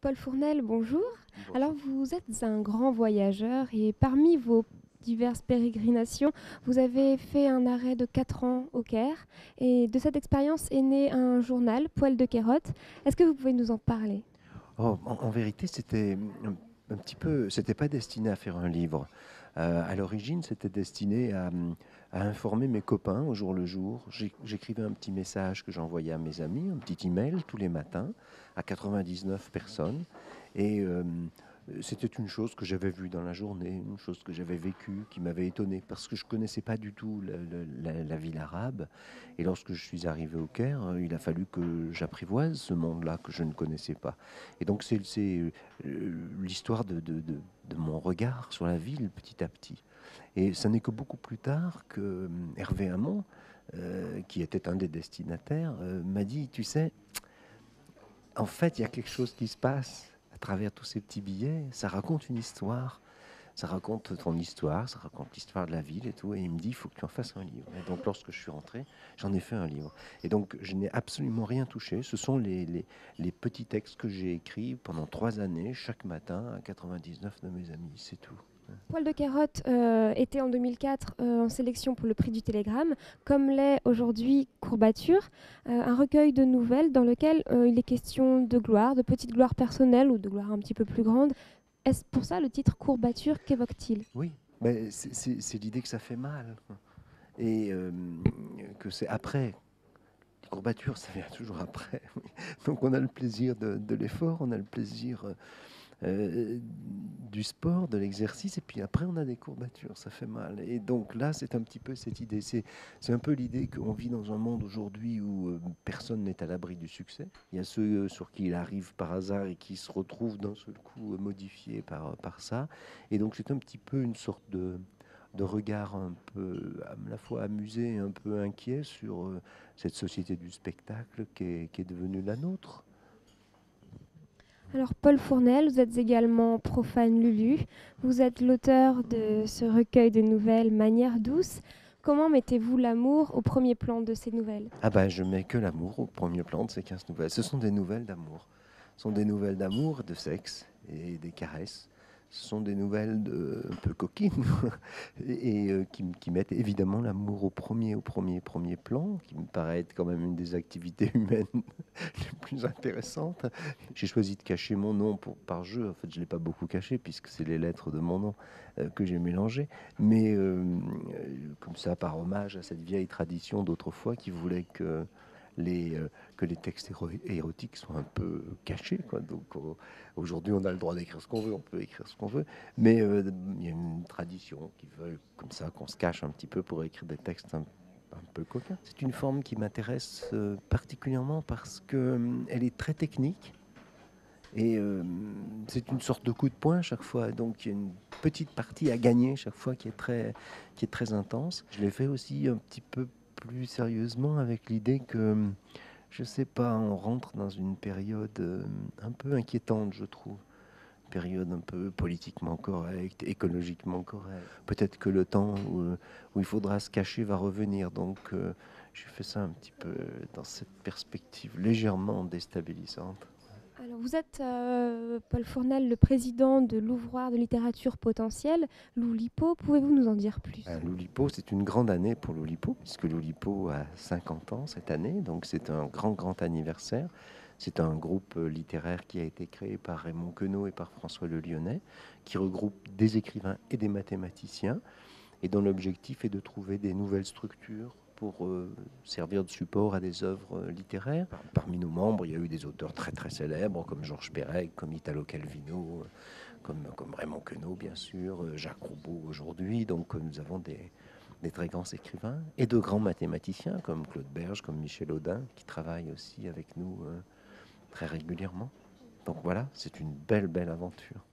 Paul Fournel, bonjour. Alors Bonjour. vous êtes un grand voyageur et parmi vos diverses pérégrinations, vous avez fait un arrêt de 4 ans au Caire et de cette expérience est né un journal, Poil de Carotte. Est-ce que vous pouvez nous en parler? Oh, en vérité, c'était un petit peu, c'était pas destiné à faire un livre. À l'origine, c'était destiné à informer mes copains au jour le jour. J'écrivais un petit message que j'envoyais à mes amis, un petit email tous les matins à 99 personnes. Et c'était une chose que j'avais vue dans la journée, une chose que j'avais vécue, qui m'avait étonné, parce que je connaissais pas du tout la ville arabe. Et lorsque je suis arrivé au Caire, il a fallu que j'apprivoise ce monde-là que je ne connaissais pas. Et donc c'est l'histoire de mon regard sur la ville petit à petit. Et ça n'est que beaucoup plus tard que Hervé Hamon, qui était un des destinataires, m'a dit, tu sais, en fait, il y a quelque chose qui se passe à travers tous ces petits billets. Ça raconte une histoire. Ça raconte ton histoire, ça raconte l'histoire de la ville et tout. Et il me dit, il faut que tu en fasses un livre. Et donc, lorsque je suis rentré, j'en ai fait un livre. Et donc, je n'ai absolument rien touché. Ce sont les petits textes que j'ai écrits pendant 3 années, chaque matin, à 99 de mes amis. C'est tout. Poil de Carotte était en 2004 en sélection pour le prix du Télégramme, comme l'est aujourd'hui Courbature, un recueil de nouvelles dans lequel il est question de gloire, de petite gloire personnelle ou de gloire un petit peu plus grande. Est-ce pour ça le titre Courbature qu'évoque-t-il? Oui, mais c'est l'idée que ça fait mal. Et que c'est après. Les courbatures, ça vient toujours après. Donc on a le plaisir de l'effort, on a le plaisir du sport, de l'exercice, et puis après on a des courbatures, ça fait mal. Et donc là, c'est un petit peu cette idée. C'est un peu l'idée qu'on vit dans un monde aujourd'hui où personne n'est à l'abri du succès. Il y a ceux sur qui il arrive par hasard et qui se retrouvent d'un seul coup modifiés par ça. Et donc c'est un petit peu une sorte de regard un peu à la fois amusé et un peu inquiet sur cette société du spectacle qui est devenue la nôtre. Alors Paul Fournel, vous êtes également profane Lulu. Vous êtes l'auteur de ce recueil de nouvelles Manière douce. Comment mettez-vous l'amour au premier plan de ces nouvelles? Ah bah, je mets que l'amour au premier plan de ces 15 nouvelles. Ce sont des nouvelles d'amour. Ce sont des nouvelles d'amour, de sexe et des caresses. Ce sont des nouvelles un peu coquines et qui mettent évidemment l'amour au premier plan, qui me paraît être quand même une des activités humaines les plus intéressantes. J'ai choisi de cacher mon nom par jeu. En fait, je ne l'ai pas beaucoup caché puisque c'est les lettres de mon nom que j'ai mélangées. Mais comme ça, par hommage à cette vieille tradition d'autrefois qui voulait les, euh, que les textes érotiques soient un peu cachés, quoi. Donc aujourd'hui, on a le droit d'écrire ce qu'on veut, on peut écrire ce qu'on veut, mais il y a une tradition qui veut comme ça qu'on se cache un petit peu pour écrire des textes un peu coquins. C'est une forme qui m'intéresse particulièrement parce que elle est très technique. Et c'est une sorte de coup de poing chaque fois. Donc il y a une petite partie à gagner chaque fois qui est très intense. Je l'ai fait aussi un petit peu plus sérieusement avec l'idée que, je sais pas, on rentre dans une période un peu inquiétante, je trouve. Une période un peu politiquement correcte, écologiquement correcte. Peut-être que le temps où il faudra se cacher va revenir. Donc j'ai fait ça un petit peu dans cette perspective légèrement déstabilisante. Alors vous êtes, Paul Fournel, le président de l'ouvroir de littérature potentielle, l'Oulipo. Pouvez-vous nous en dire plus? L'Oulipo, c'est une grande année pour l'Oulipo, puisque l'Oulipo a 50 ans cette année, donc c'est un grand, grand anniversaire. C'est un groupe littéraire qui a été créé par Raymond Queneau et par François Le Lyonnais, qui regroupe des écrivains et des mathématiciens, et dont l'objectif est de trouver des nouvelles structures pour servir de support à des œuvres littéraires. Parmi nos membres, il y a eu des auteurs très très célèbres comme Georges Perec, comme Italo Calvino, comme Raymond Queneau bien sûr, Jacques Roubaud aujourd'hui. Donc nous avons des très grands écrivains et de grands mathématiciens comme Claude Berge, comme Michel Audin, qui travaillent aussi avec nous très régulièrement. Donc voilà, c'est une belle, belle aventure.